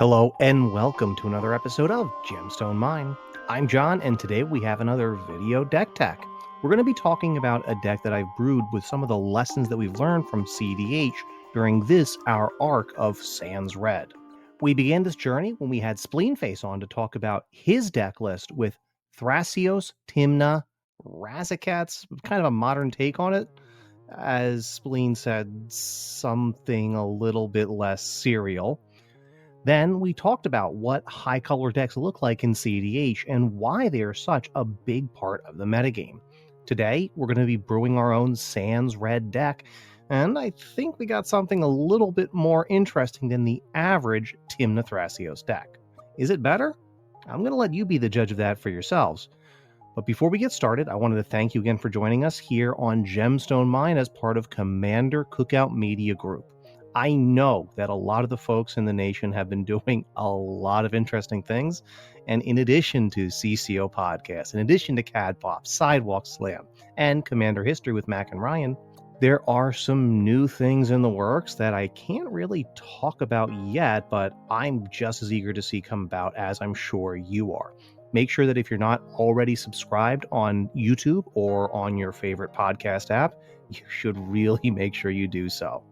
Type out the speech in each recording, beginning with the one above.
Hello and welcome to another episode of Gemstone Mine. I'm John, and today we have another video deck tech. We're going to be talking about a deck that I've brewed with some of the lessons that we've learned from cEDH during this, our arc of Sans Red. We began this journey when we had Spleenface on to talk about his deck list with Thrasios, Tymna, Razakats, kind of a modern take on it. As Spleen said, something a little bit less serial. Then we talked about what high color decks look like in cEDH and why they are such a big part of the metagame. Today, we're going to be brewing our own Sans Red deck, and I think we got something a little bit more interesting than the average Tymna Thrasios deck. Is it better? I'm going to let you be the judge of that for yourselves. But before we get started, I wanted to thank you again for joining us here on Gemstone Mine as part of Commander Cookout Media Group. I know that a lot of the folks in the nation have been doing a lot of interesting things, and in addition to CCO Podcast, in addition to CAD Pop, Sidewalk Slam, and Commander History with Mac and Ryan, there are some new things in the works that I can't really talk about yet, but I'm just as eager to see come about as I'm sure you are. Make sure that if you're not already subscribed on YouTube or on your favorite podcast app, you should really make sure you do so.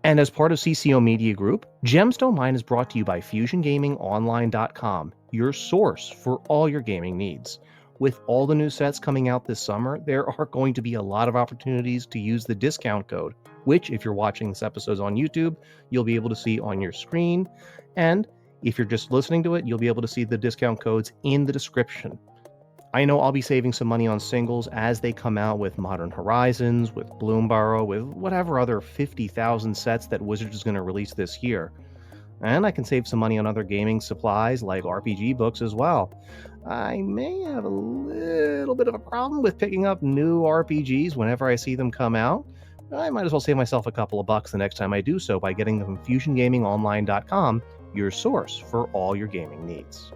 And as part of CCO Media Group, Gemstone Mine is brought to you by FusionGamingOnline.com, your source for all your gaming needs. With all the new sets coming out this summer, there are going to be a lot of opportunities to use the discount code, which, if you're watching this episode on YouTube, you'll be able to see on your screen. And if you're just listening to it, you'll be able to see the discount codes in the description. I know I'll be saving some money on singles as they come out with Modern Horizons, with Bloomburrow, with whatever other 50,000 sets that Wizards is going to release this year. And I can save some money on other gaming supplies like RPG books as well. I may have a little bit of a problem with picking up new RPGs whenever I see them come out. I might as well save myself a couple of bucks the next time I do so by getting them from FusionGamingOnline.com, your source for all your gaming needs.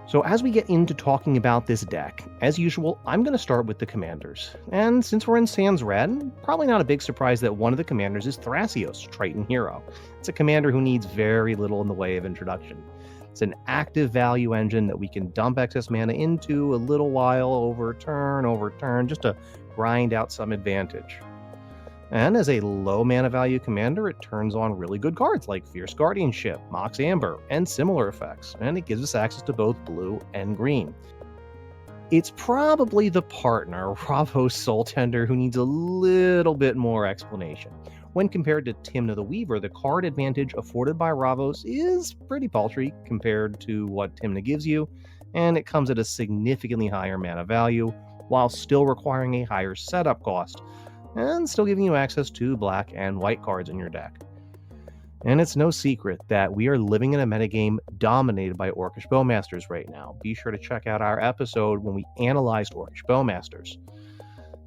So as we get into talking about this deck, as usual, I'm going to start with the commanders. And since we're in Sans Red, probably not a big surprise that one of the commanders is Thrasios, Triton Hero. It's a commander who needs very little in the way of introduction. It's an active value engine that we can dump excess mana into a little while over turn, just to grind out some advantage. And as a low mana value commander, it turns on really good cards like Fierce Guardianship, Mox Amber, and similar effects, and it gives us access to both blue and green. It's probably the partner, Ravos Soul Tender, who needs a little bit more explanation. When compared to Tymna the Weaver, the card advantage afforded by Ravos is pretty paltry compared to what Tymna gives you, and it comes at a significantly higher mana value, while still requiring a higher setup cost, and still giving you access to black and white cards in your deck. And it's no secret that we are living in a metagame dominated by Orcish Bowmasters right now. Be sure to check out our episode when we analyzed Orcish Bowmasters.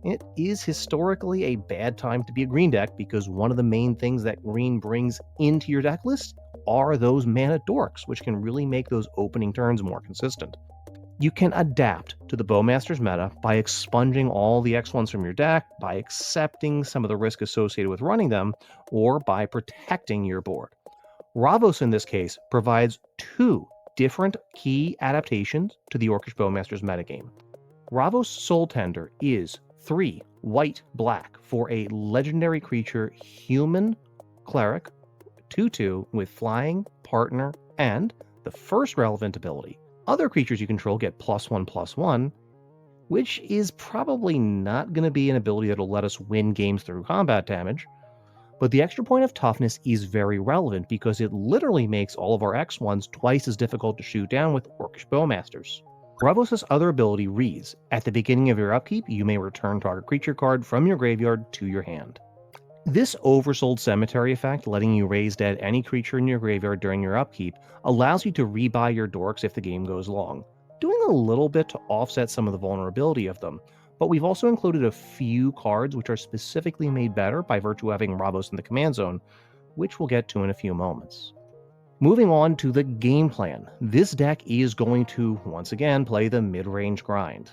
It is historically a bad time to be a green deck because one of the main things that green brings into your deck list are those mana dorks, which can really make those opening turns more consistent. You can adapt to the Bowmasters meta by expunging all the X1s from your deck, by accepting some of the risk associated with running them, or by protecting your board. Ravos, in this case, provides two different key adaptations to the Orcish Bowmasters metagame. Ravos Soul Tender is 3 white-black for a legendary creature human cleric, 2/2 with flying, partner, and the first relevant ability. Other creatures you control get +1/+1, which is probably not going to be an ability that will let us win games through combat damage, but the extra point of toughness is very relevant because it literally makes all of our X1s twice as difficult to shoot down with Orcish Bowmasters. Ravos' other ability reads, at the beginning of your upkeep, you may return target creature card from your graveyard to your hand. This oversold cemetery effect, letting you raise dead any creature in your graveyard during your upkeep, allows you to rebuy your dorks if the game goes long, doing a little bit to offset some of the vulnerability of them, but we've also included a few cards which are specifically made better by virtue of having Ravos in the command zone, which we'll get to in a few moments. Moving on to the game plan, this deck is going to, once again, play the mid-range grind.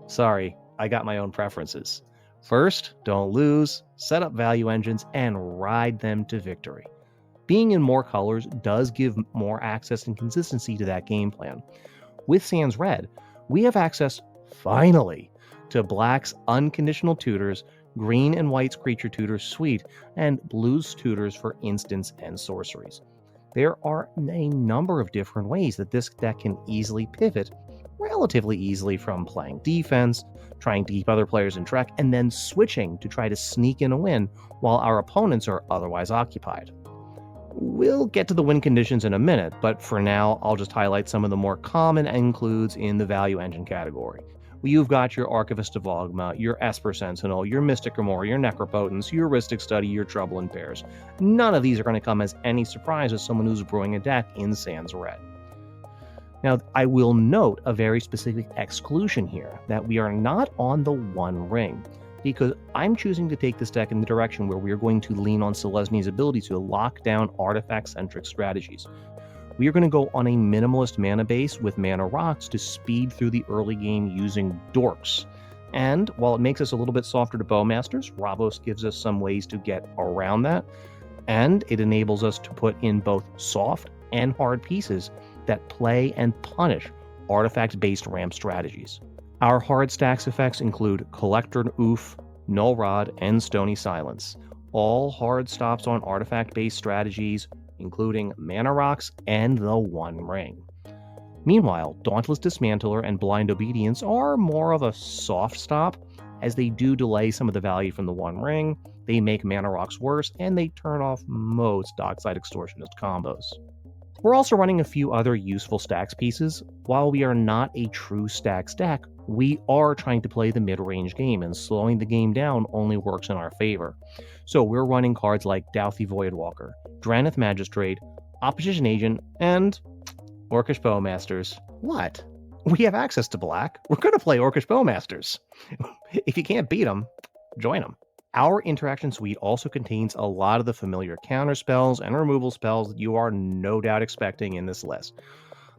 Sorry, I got my own preferences. First, don't lose, set up value engines, and ride them to victory. Being in more colors does give more access and consistency to that game plan. With Sans Red, we have access, finally, to Black's Unconditional Tutors, Green and White's Creature Tutors Suite, and Blue's Tutors for instants and sorceries. There are a number of different ways that this deck can easily pivot relatively easily from playing defense, trying to keep other players in check, and then switching to try to sneak in a win while our opponents are otherwise occupied. We'll get to the win conditions in a minute, but for now, I'll just highlight some of the more common includes in the value engine category. You've got your Archivist of Ogma, your Esper Sentinel, your Mystic Grimoire, your Necropotence, your Rhystic Study, your Trouble in Pairs. None of these are going to come as any surprise as someone who's brewing a deck in Sans Red. Now, I will note a very specific exclusion here, that we are not on the One Ring, because I'm choosing to take this deck in the direction where we are going to lean on Selesny's ability to lock down artifact-centric strategies. We are going to go on a minimalist mana base with mana rocks to speed through the early game using Dorks. And while it makes us a little bit softer to Bowmasters, Ravos gives us some ways to get around that, and it enables us to put in both soft and hard pieces that play and punish artifact-based ramp strategies. Our hard stacks effects include Collector Oof, Null Rod, and Stony Silence, all hard stops on artifact-based strategies, including Mana Rocks and the One Ring. Meanwhile, Dauntless Dismantler and Blind Obedience are more of a soft stop, as they do delay some of the value from the One Ring, they make Mana Rocks worse, and they turn off most Dockside Extortionist combos. We're also running a few other useful stacks pieces. While we are not a true stacks deck, we are trying to play the mid-range game, and slowing the game down only works in our favor. So we're running cards like Douthie Voidwalker, Drannith Magistrate, Opposition Agent, and Orcish Bowmasters. What? We have access to black. We're going to play Orcish Bowmasters. If you can't beat them, join them. Our interaction suite also contains a lot of the familiar counter spells and removal spells that you are no doubt expecting in this list.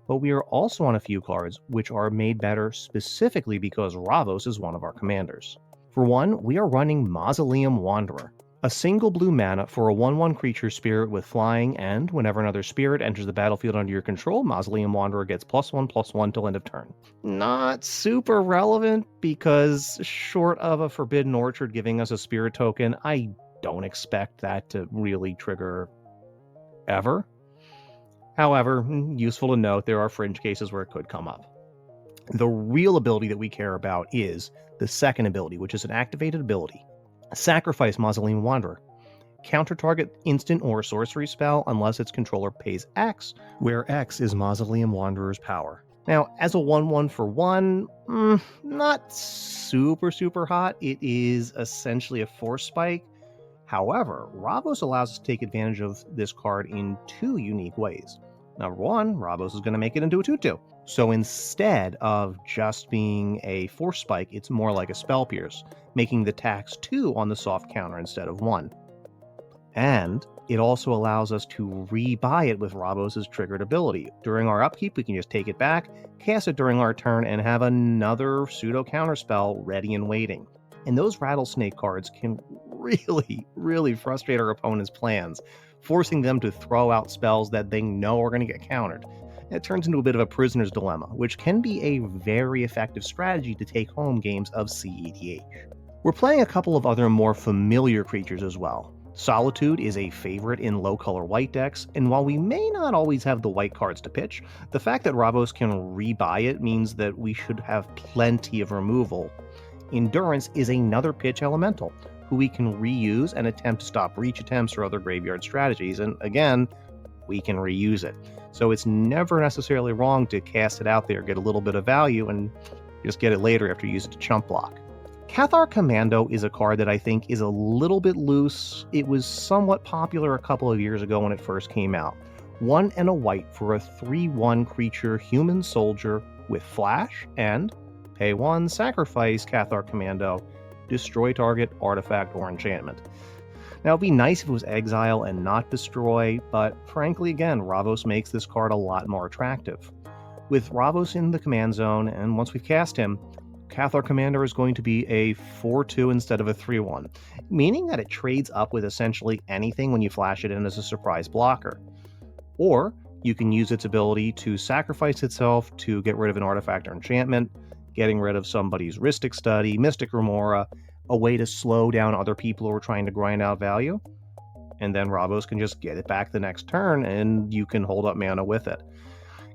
But we are also on a few cards which are made better specifically because Ravos is one of our commanders. For one, we are running Mausoleum Wanderer, a single blue mana for a 1/1 creature spirit with flying, and whenever another spirit enters the battlefield under your control, Mausoleum Wanderer gets +1/+1 till end of turn. Not super relevant because short of a Forbidden Orchard giving us a spirit token, I don't expect that to really trigger ever. However, useful to note, there are fringe cases where it could come up. The real ability that we care about is the second ability, which is an activated ability. Sacrifice Mausoleum Wanderer. Counter target instant or sorcery spell unless its controller pays X, where X is Mausoleum Wanderer's power. Now, as a 1/1 for 1, not super hot. It is essentially a force spike. However, Ravos allows us to take advantage of this card in two unique ways. Number one, Ravos is going to make it into a 2/2. So instead of just being a force spike, it's more like a spell pierce, making the tax 2 on the soft counter instead of 1. And it also allows us to rebuy it with Ravos' triggered ability. During our upkeep, we can just take it back, cast it during our turn, and have another pseudo counter spell ready and waiting. And those Rattlesnake cards can really frustrate our opponent's plans, forcing them to throw out spells that they know are going to get countered. It turns into a bit of a prisoner's dilemma, which can be a very effective strategy to take home games of cEDH. We're playing a couple of other more familiar creatures as well. Solitude is a favorite in low-color white decks, and while we may not always have the white cards to pitch, the fact that Ravos can rebuy it means that we should have plenty of removal. Endurance is another pitch elemental, who we can reuse and attempt to stop reach attempts or other graveyard strategies, and again, we can reuse it. So it's never necessarily wrong to cast it out there, get a little bit of value, and just get it later after you use it to chump block. Cathar Commando is a card that I think is a little bit loose. It was somewhat popular a couple of years ago when it first came out. 1 and a white for a 3/1 creature human soldier with flash, and pay 1, sacrifice Cathar Commando, destroy target artifact or enchantment. Now, it'd be nice if it was exile and not destroy, but frankly, again, Ravos makes this card a lot more attractive. With Ravos in the command zone, and once we've cast him, Cathar Commander is going to be a 4-2 instead of a 3-1, meaning that it trades up with essentially anything when you flash it in as a surprise blocker. Or you can use its ability to sacrifice itself to get rid of an artifact or enchantment, getting rid of somebody's Rhystic Study, Mystic Remora, a way to slow down other people who are trying to grind out value, and then Ravos can just get it back the next turn and you can hold up mana with it.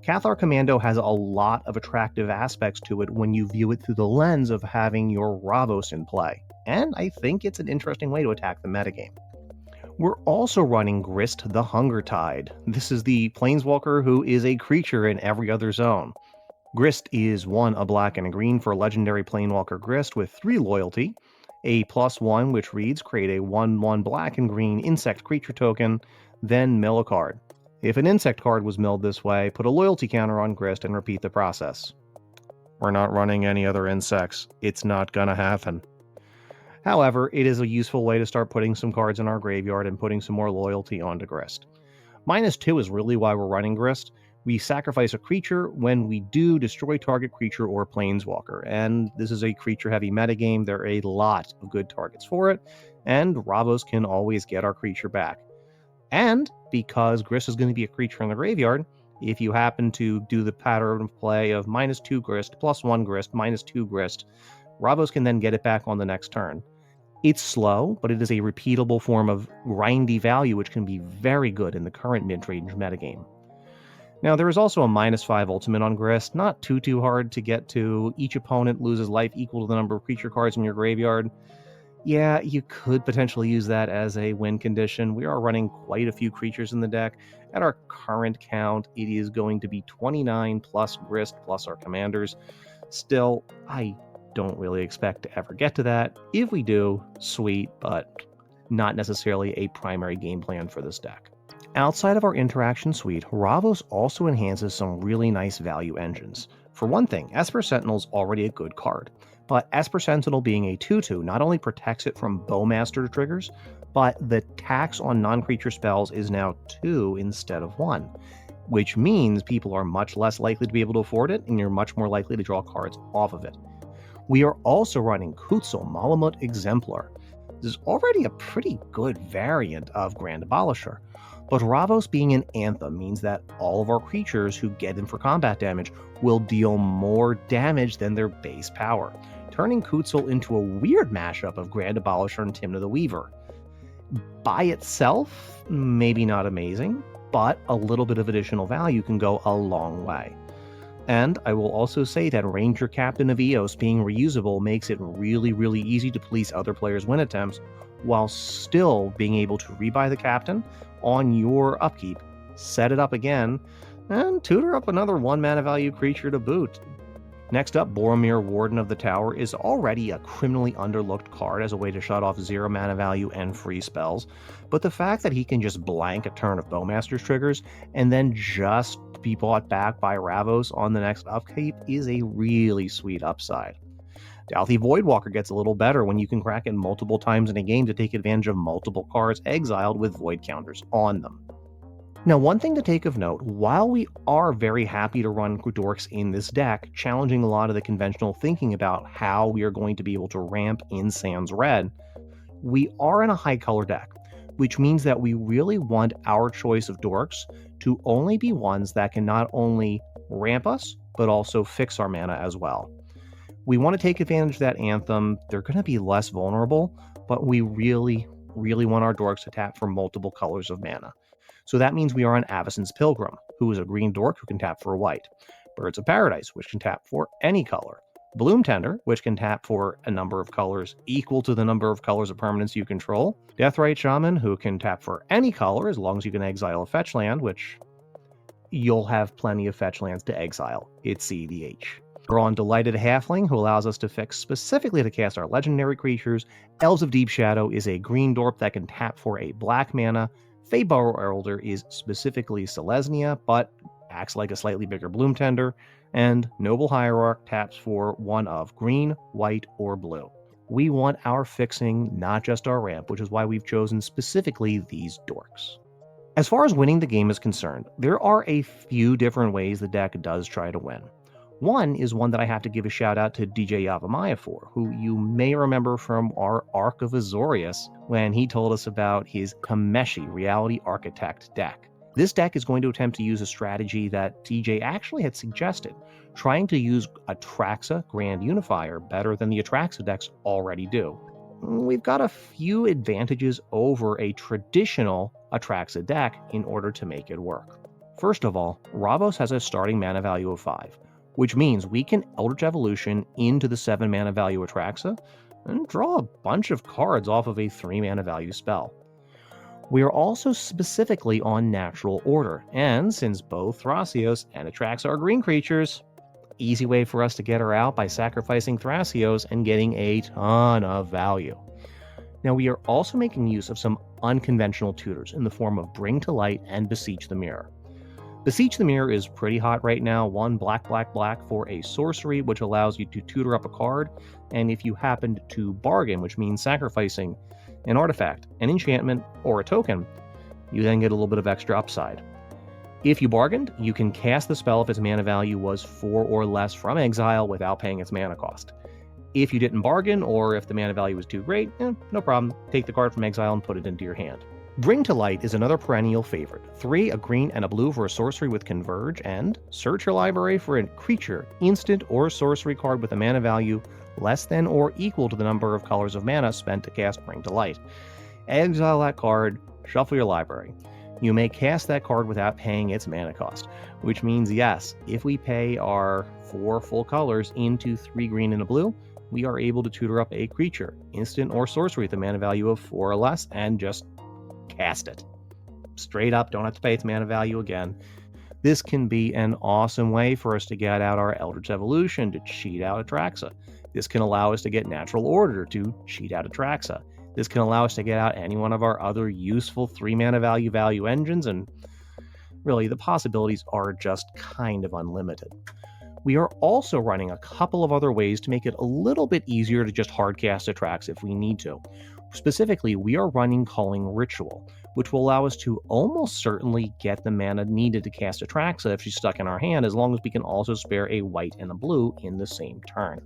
Cathar Commando has a lot of attractive aspects to it when you view it through the lens of having your Ravos in play, and I think it's an interesting way to attack the metagame. We're also running Grist the Hunger Tide. This is the Planeswalker who is a creature in every other zone. Grist is 1 a black and a green for legendary Planewalker Grist with 3 loyalty, a +1 which reads create a 1/1 black and green insect creature token, then mill a card. If an insect card was milled this way, put a loyalty counter on Grist and repeat the process. We're not running any other insects. It's not gonna happen. However, it is a useful way to start putting some cards in our graveyard and putting some more loyalty onto Grist. -2 is really why we're running Grist. We sacrifice a creature. When we do, destroy target creature or planeswalker. And this is a creature-heavy metagame. There are a lot of good targets for it, and Ravos can always get our creature back. And because Grist is going to be a creature in the graveyard, if you happen to do the pattern of play of -2 Grist, +1 Grist, -2 Grist, Ravos can then get it back on the next turn. It's slow, but it is a repeatable form of grindy value, which can be very good in the current mid-range metagame. Now, there is also a -5 ultimate on Grist, not too hard to get to. Each opponent loses life equal to the number of creature cards in your graveyard. Yeah, you could potentially use that as a win condition. We are running quite a few creatures in the deck. At our current count, it is going to be 29 plus Grist plus our commanders. Still, I don't really expect to ever get to that. If we do, sweet, but not necessarily a primary game plan for this deck. Outside of our interaction suite, Ravos also enhances some really nice value engines. For one thing, Esper Sentinel's already a good card, but Esper Sentinel being a 2/2 not only protects it from Bowmaster triggers, but the tax on non-creature spells is now 2 instead of 1, which means people are much less likely to be able to afford it, and you're much more likely to draw cards off of it. We are also running Kutzil Malamut Exemplar. This is already a pretty good variant of Grand Abolisher, but Ravos being an Anthem means that all of our creatures who get in for combat damage will deal more damage than their base power, turning Kutzil into a weird mashup of Grand Abolisher and Tymna the Weaver. By itself, maybe not amazing, but a little bit of additional value can go a long way. And I will also say that Ranger Captain of Eos being reusable makes it really easy to police other players' win attempts, while still being able to rebuy the captain on your upkeep, set it up again, and tutor up another 1 mana value creature to boot. Next up, Boromir, Warden of the Tower, is already a criminally underlooked card as a way to shut off 0 mana value and free spells, but the fact that he can just blank a turn of Bowmaster's triggers and then just be bought back by Ravos on the next upkeep is a really sweet upside. Dalthi Voidwalker gets a little better when you can crack it multiple times in a game to take advantage of multiple cards exiled with void counters on them. Now, one thing to take of note, while we are very happy to run Dorks in this deck, challenging a lot of the conventional thinking about how we are going to be able to ramp in Sans Red, we are in a high color deck, which means that we really want our choice of Dorks to only be ones that can not only ramp us, but also fix our mana as well. We want to take advantage of that Anthem. They're going to be less vulnerable, but we really want our Dorks to tap for multiple colors of mana. So that means we are on Avacyn's Pilgrim, who is a green Dork who can tap for white. Birds of Paradise, which can tap for any color. Bloom Tender, which can tap for a number of colors equal to the number of colors of permanents you control. Deathrite Shaman, who can tap for any color as long as you can exile a fetch land, which you'll have plenty of fetch lands to exile. It's cEDH. We're on Delighted Halfling, who allows us to fix specifically to cast our legendary creatures. Elves of Deep Shadow is a green Dork that can tap for a black mana. Feyborrow Elder is specifically Selesnya, but acts like a slightly bigger Bloom Tender. And Noble Hierarch taps for one of green, white, or blue. We want our fixing, not just our ramp, which is why we've chosen specifically these Dorks. As far as winning the game is concerned, there are a few different ways the deck does try to win. One is one that I have to give a shout out to DJ Yavamaya for, who you may remember from our Arc of Azorius when he told us about his Kameshi Reality Architect deck. This deck is going to attempt to use a strategy that DJ actually had suggested, trying to use Atraxa Grand Unifier better than the Atraxa decks already do. We've got a few advantages over a traditional Atraxa deck in order to make it work. First of all, Ravos has a starting mana value of 5, which means we can Eldritch Evolution into the 7 mana value Atraxa and draw a bunch of cards off of a 3 mana value spell. We are also specifically on natural order, and since both Thrasios and Atraxa are green creatures, easy way for us to get her out by sacrificing Thrasios and getting a ton of value. Now we are also making use of some unconventional tutors in the form of Bring to Light and Beseech the Mirror. Beseech the Mirror is pretty hot right now, 1 black for a sorcery, which allows you to tutor up a card, and if you happened to bargain, which means sacrificing an artifact, an enchantment, or a token, you then get a little bit of extra upside. If you bargained, you can cast the spell if its mana value was 4 or less from exile without paying its mana cost. If you didn't bargain, or if the mana value was too great, no problem, take the card from exile and put it into your hand. Bring to Light is another perennial favorite. 3, a green and a blue for a sorcery with Converge, and search your library for a creature, instant, or sorcery card with a mana value less than or equal to the number of colors of mana spent to cast Bring to Light. Exile that card, shuffle your library. You may cast that card without paying its mana cost, which means yes, if we pay our 4 full colors into 3 green and a blue, we are able to tutor up a creature, instant or sorcery with a mana value of 4 or less, and just cast it. Straight up, don't have to pay its mana value again. This can be an awesome way for us to get out our Eldritch Evolution to cheat out Atraxa. This can allow us to get Natural Order to cheat out Atraxa. This can allow us to get out any one of our other useful 3 mana value engines, and really the possibilities are just kind of unlimited. We are also running a couple of other ways to make it a little bit easier to just hardcast Atraxa if we need to. Specifically, we are running Calling Ritual, which will allow us to almost certainly get the mana needed to cast Atraxa if she's stuck in our hand, as long as we can also spare a white and a blue in the same turn.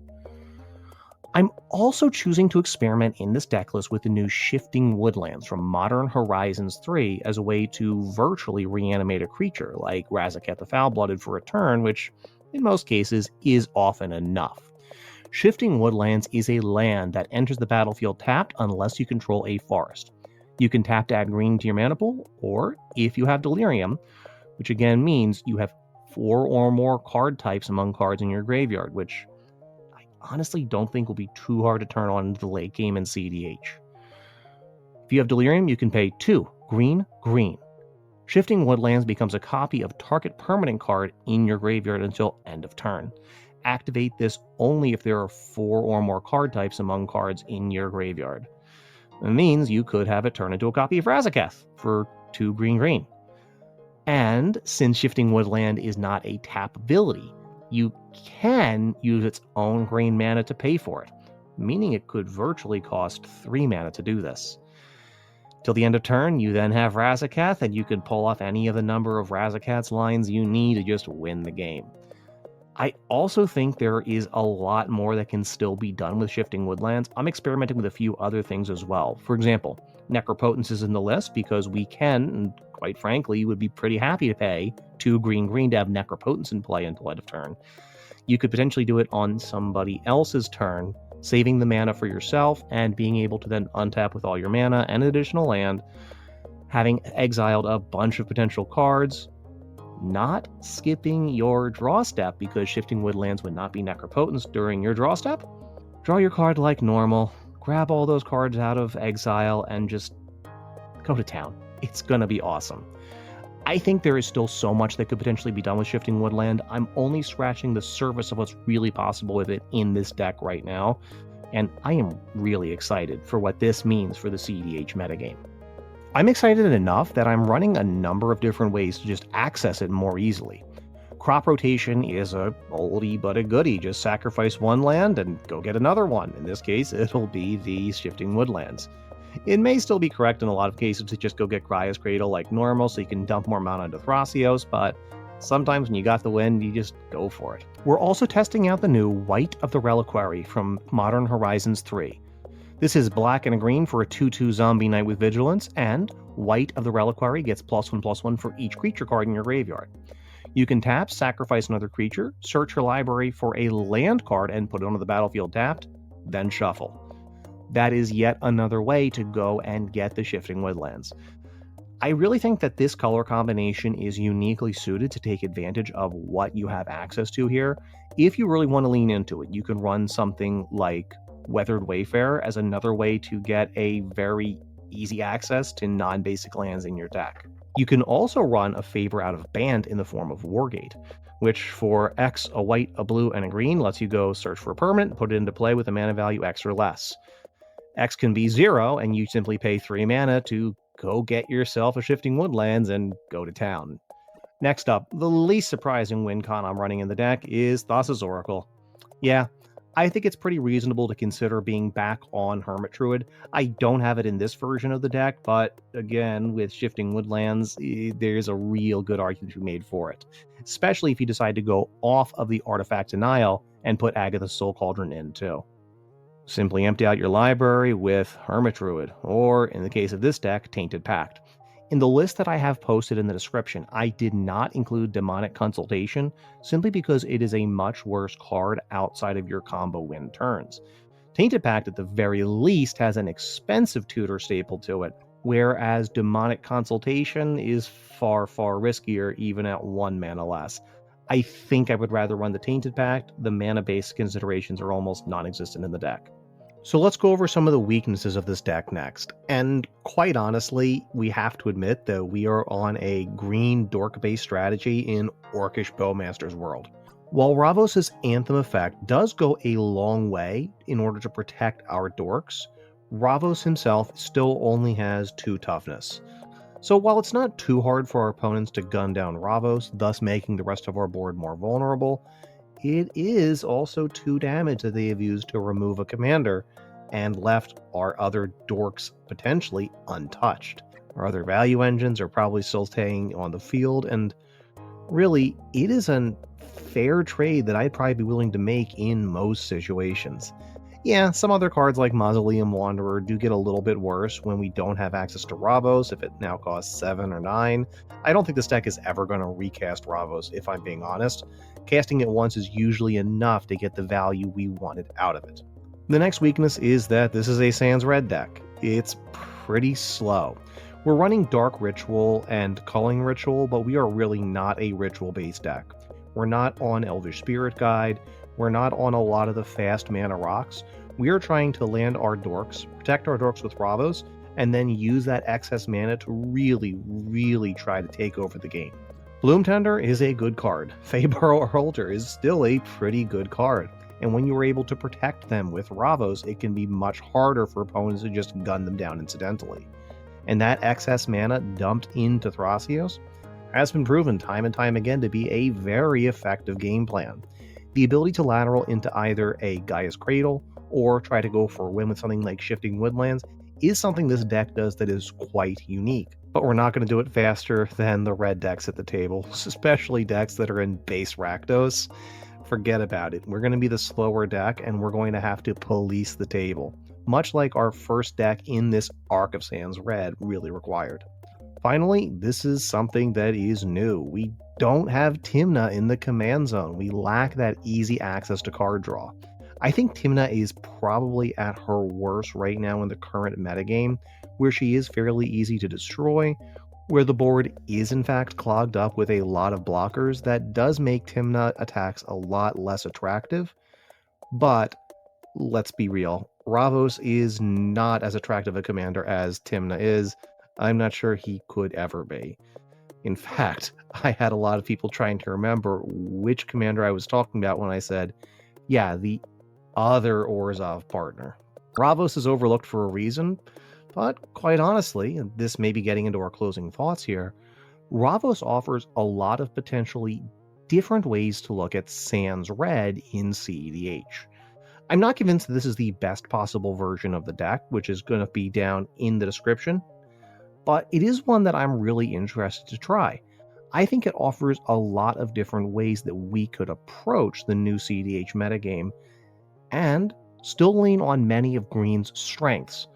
I'm also choosing to experiment in this deck list with the new Shifting Woodlands from Modern Horizons 3 as a way to virtually reanimate a creature like Razaketh the Foul-Blooded for a turn, which in most cases is often enough. Shifting Woodlands is a land that enters the battlefield tapped unless you control a forest. You can tap to add green to your mana pool, or if you have Delirium, which again means you have 4 or more card types among cards in your graveyard, which I honestly don't think will be too hard to turn on into the late game in cEDH. If you have Delirium, you can pay 2 green. Shifting Woodlands becomes a copy of target permanent card in your graveyard until end of turn. Activate this only if there are 4 or more card types among cards in your graveyard. It means you could have it turn into a copy of Razaketh for 2 green. And since Shifting Woodland is not a tap ability, you can use its own green mana to pay for it, meaning it could virtually cost 3 mana to do this. Till the end of turn, you then have Razaketh, and you can pull off any of the number of Razaketh's lines you need to just win the game. I also think there is a lot more that can still be done with Shifting Woodlands. I'm experimenting with a few other things as well. For example, Necropotence is in the list because we can, and quite frankly, would be pretty happy to pay 2 green to have Necropotence in play until end of turn. You could potentially do it on somebody else's turn, saving the mana for yourself and being able to then untap with all your mana and additional land, having exiled a bunch of potential cards, not skipping your draw step because Shifting Woodlands would not be Necropotence during your draw step. Draw your card like normal, grab all those cards out of exile, and just go to town. It's gonna be awesome. I think there is still so much that could potentially be done with Shifting Woodland. I'm only scratching the surface of what's really possible with it in this deck right now, and I am really excited for what this means for the cEDH metagame. I'm excited enough that I'm running a number of different ways to just access it more easily. Crop rotation is a oldie but a goodie. Just sacrifice 1 land and go get another one. In this case, it'll be the Shifting Woodlands. It may still be correct in a lot of cases to just go get Graia's Cradle like normal so you can dump more mana into Thrasios, but sometimes when you got the win, you just go for it. We're also testing out the new White of the Reliquary from Modern Horizons 3. This is black and a green for a 2/2 zombie knight with vigilance, and White of the Reliquary gets +1/+1 for each creature card in your graveyard. You can tap, sacrifice another creature, search your library for a land card and put it onto the battlefield tapped, then shuffle. That is yet another way to go and get the Shifting Woodlands. I really think that this color combination is uniquely suited to take advantage of what you have access to here. If you really want to lean into it, you can run something like Weathered Wayfarer as another way to get a very easy access to non-basic lands in your deck. You can also run a favor out of Banned in the form of Wargate, which for X, a white, a blue, and a green lets you go search for a permanent, put it into play with a mana value X or less. X can be 0, and you simply pay 3 mana to go get yourself a Shifting Woodlands and go to town. Next up, the least surprising win con I'm running in the deck is Thassa's Oracle. Yeah, I think it's pretty reasonable to consider being back on Hermit Druid. I don't have it in this version of the deck, but again, with Shifting Woodlands, there's a real good argument to be made for it, especially if you decide to go off of the Artifact Denial and put Agatha's Soul Cauldron in too. Simply empty out your library with Hermit Druid, or in the case of this deck, Tainted Pact. In the list that I have posted in the description, I did not include Demonic Consultation, simply because it is a much worse card outside of your combo win turns. Tainted Pact, at the very least, has an expensive tutor staple to it, whereas Demonic Consultation is far, far riskier, even at 1 mana less. I think I would rather run the Tainted Pact. The mana-based considerations are almost non-existent in the deck. So let's go over some of the weaknesses of this deck next. And quite honestly, we have to admit that we are on a green dork-based strategy in Orcish Bowmasters world. While Ravos' Anthem effect does go a long way in order to protect our dorks, Ravos himself still only has 2 toughness. So while it's not too hard for our opponents to gun down Ravos, thus making the rest of our board more vulnerable, it is also 2 damage that they have used to remove a commander and left our other dorks potentially untouched. Our other value engines are probably still staying on the field, and really, it is a fair trade that I'd probably be willing to make in most situations. Yeah, some other cards like Mausoleum Wanderer do get a little bit worse when we don't have access to Ravos, if it now costs 7 or 9. I don't think this deck is ever going to recast Ravos, if I'm being honest. Casting it once is usually enough to get the value we wanted out of it. The next weakness is that this is a Sans Red deck. It's pretty slow. We're running Dark Ritual and Culling Ritual, but we are really not a ritual-based deck. We're not on Elvish Spirit Guide. We're not on a lot of the fast mana rocks. We are trying to land our dorks, protect our dorks with Ravos, and then use that excess mana to really try to take over the game. Bloom Tender is a good card. Feybarrow Altar is still a pretty good card. And when you are able to protect them with Ravos, it can be much harder for opponents to just gun them down incidentally. And that excess mana dumped into Thrasios has been proven time and time again to be a very effective game plan. The ability to lateral into either a Gaia's Cradle or try to go for a win with something like Shifting Woodlands is something this deck does that is quite unique. But we're not going to do it faster than the red decks at the table, especially decks that are in base Rakdos. Forget about it. We're going to be the slower deck, and we're going to have to police the table, much like our first deck in this Arc of Sans Red really required. Finally, this is something that is new. We don't have Tymna in the command zone. We lack that easy access to card draw. I think Tymna is probably at her worst right now in the current metagame, where she is fairly easy to destroy, where the board is in fact clogged up with a lot of blockers. That does make Tymna attacks a lot less attractive, but let's be real, Ravos is not as attractive a commander as Tymna is. I'm not sure he could ever be. In fact, I had a lot of people trying to remember which commander I was talking about when I said, yeah, the other Orzhov partner. Ravos is overlooked for a reason, but quite honestly, and this may be getting into our closing thoughts here, Ravos offers a lot of potentially different ways to look at Sans Red in cEDH. I'm not convinced that this is the best possible version of the deck, which is going to be down in the description, but it is one that I'm really interested to try. I think it offers a lot of different ways that we could approach the new cEDH metagame and still lean on many of Green's strengths,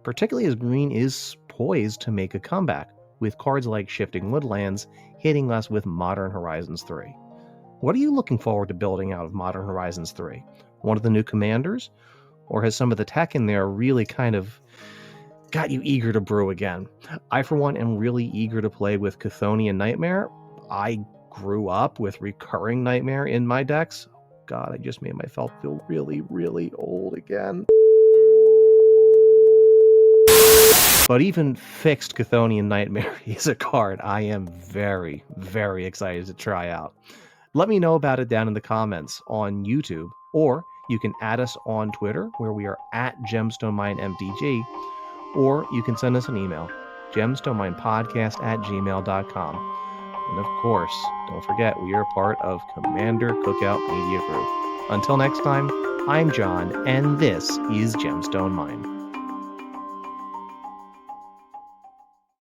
particularly as Green is poised to make a comeback, with cards like Shifting Woodlands hitting us with Modern Horizons 3. What are you looking forward to building out of Modern Horizons 3? One of the new commanders? Or has some of the tech in there really kind of got you eager to brew again? I, for one, am really eager to play with Chthonian Nightmare. I grew up with Recurring Nightmare in my decks. God, I just made myself feel really, really old again. But even fixed Chthonian Nightmare is a card I am very, very excited to try out. Let me know about it down in the comments on YouTube, or you can add us on Twitter, where we are at GemstoneMineMTG, or you can send us an email, gemstoneminepodcast@gmail.com. And of course, don't forget, we are part of Commander Cookout Media Group. Until next time, I'm John, and this is Gemstone Mine.